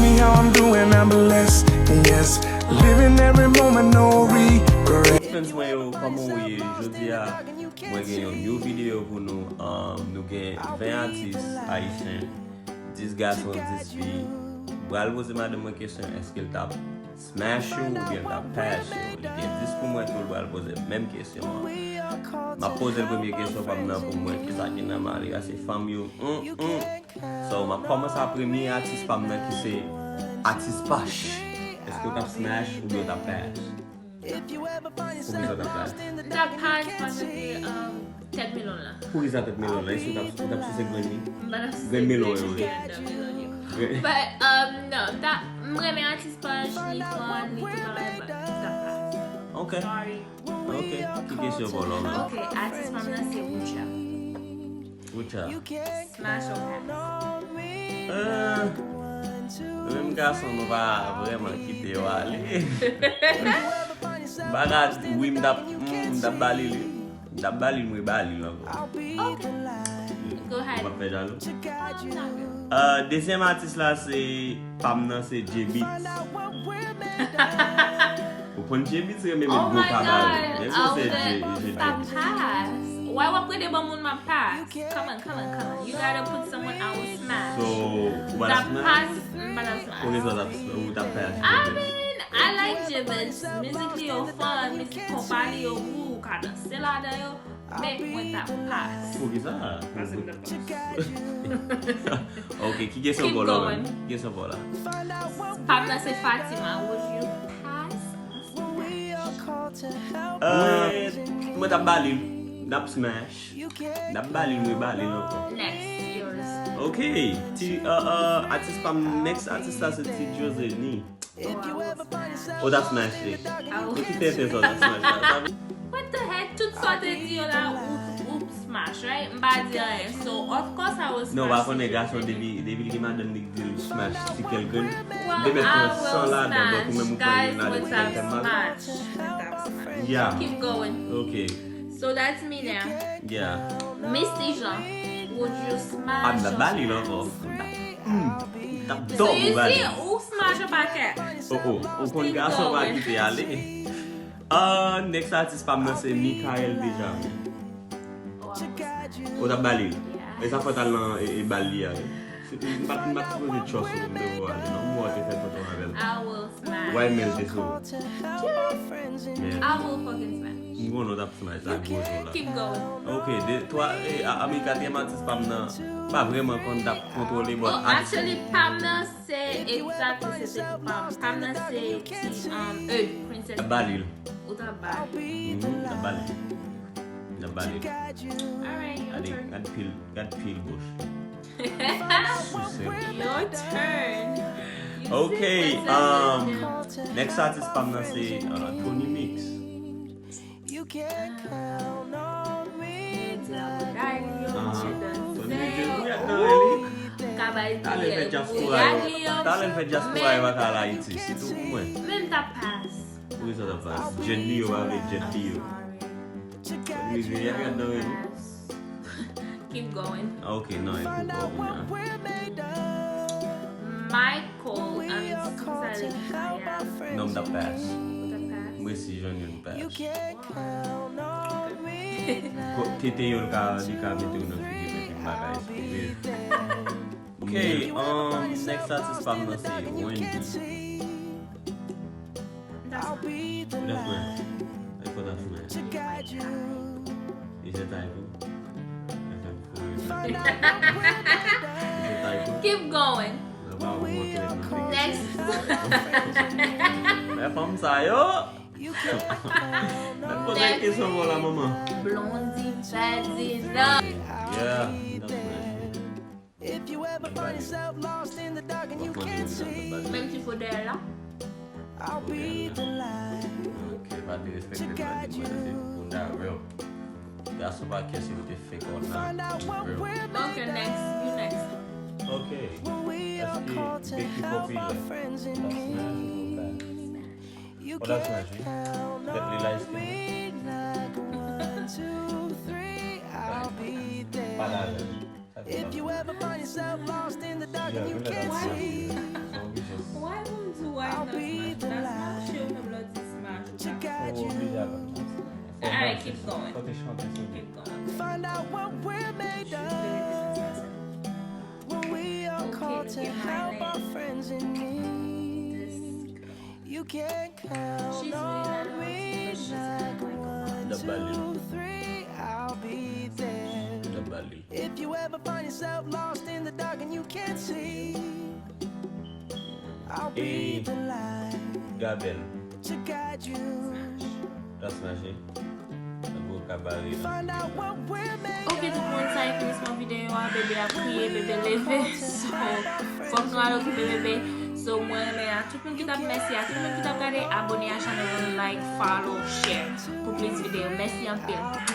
me how I'm doing, I'm blessed. Yes, living every moment, no regret. Friends, moi yo, comment vous y jodi a, moi gen yon new video pour nous. Nous gen 20 artistes haïtiens, 10 garçons, 10 filles. Bral pose madame une question, est-ce qu'elle t'a smash ou bien t'a pass ou? Il gen 10 pour moi tout bral pose même question. Ma pose la première question pour moi qui ça qui n'a marié à ces femmes yo. So ma commence à premier artiste pour moi qui c'est artiste Pash. Est-ce que t'as smash ou bien t'as pass? Da pass parce que tête melon là. Pour ils tête melon là, est-ce que t'as c'est gagné? Ben melon. But no, that mwen artist Pash ni fun ni tout pareil, but da pass. Okay. Sorry. Okay. Qui question pour là? Okay, artist femme là c'est Ucha. Ucha. Smash or pass? Même garçon nous va vraiment quitter ou aller. Bagat oui m'da bali moi bali là. Okay. Go ahead. On va faire jaloux. No. Deuxième artiste là c'est Pamna c'est J-Beat. Vous prenez J-Beat c'est même Oh gros my cabal. God! That pass. Why walk with the bomb on my pass? Come on. You gotta put someone I will smash. So what That pass, Pour les autres ou t'as pass. I mean, I like Jibbins. Musically or fun, musical body or woo, kinda still out there. Make with that pass. Pour qui ça? Ok, qui est son Keep bol là? going. Qui est son bol là? Pamela said Fatima, would you pass? Moi t'as bali, n'a smash. N'a bali non. Next, yours. Ok, artiste pam next artiste là c'est T Jose ni. Oh t'as smash. I will. Qui t'es ça smash? What the heck? Tout sortes de dire là, ou smash, right? M'ba dire rien. So, of course I was smash. Non, va connaître garçon David qui m'a donné dit smash si quelqu'un. Well, De mettre I sans will là donc même smash. Guys pas would have smash. Yeah. Keep going. Okay. So that's me now. Yeah. Misty Jean, would you smash? Ah, da bali là encore. So Top you bali. see, who smash a paquet? Oh, kon garçon va quitter aller. Next artist pam nan c'est Michael déjà. O da bali. E sa fatal nan e bali ya. M'a trouvé chose comme de voir. Non, moi te fait photo avec. I will smash. Why mel de so? I will fucking smash. Ngo no tap smash ça gros là. Keep going. OK, de toi ami quatrième artist pam nan pas vraiment qu'on tap contrôler bon. Oh, actually, Pamela say exactly c'est Pam. Pamela say Princess. Bali. Uta bali. Da bali. Alright, your turn. Got peel bush. Your turn. You Okay, say Princess. next artist pam nan c'est Tony Mix. Talent fait diaspora e waka la Haiti, c'est tout pour moi. Même ta passe. Oui, ça passe. Jet Li yo avec Jet Li yo. Oui, je vais regarder dans le. Keep going. Okay, non, écoute pas. Michael, Non, da pass. the pass. Moi si j'en ai une pass. Tete yo ka di ka mette une figure de bagage. Okay, next artist pam nan c'est Wendy. That's That's right. I put that man. Is it typo? Keep going. Next. Mais femme ça yo. Pose une question pour la maman. Blondie, Fazzy, no. Yeah, that's nice. If you ever find yourself lost in the dark and you can't see, Même si faut d'air là. I'll be the light. Okay, but the respect is not real. That's why I can see the fake or not. Real. Okay, next. You next. Okay. Let's get big people feel like. That's nice. Oh, that's nice. Definitely light skin. If you ever find yourself lost in the dark and you can't see. Keep going. Faut que je chante ça. Keep going. Find out what we're made of when we are called to help our friends in need. You can count She's on me like The 1, balloon. 2, 3, I'll be there. The ballet. If you ever find yourself lost in the dark and you can't see, I'll be the light Gabel. to guide you. Das mache. Beau cabaret. Find out what we're made Ok, tout le monde, ça y finit mon vidéo. Bébé a crié, bébé levé. So, faut que nous allons occuper bébé. So, moi, à tout le monde qui t'a merci, à tout le monde qui t'a regardé, abonnez à la chaîne, like, follow, share pour plus de vidéos. Merci en pile.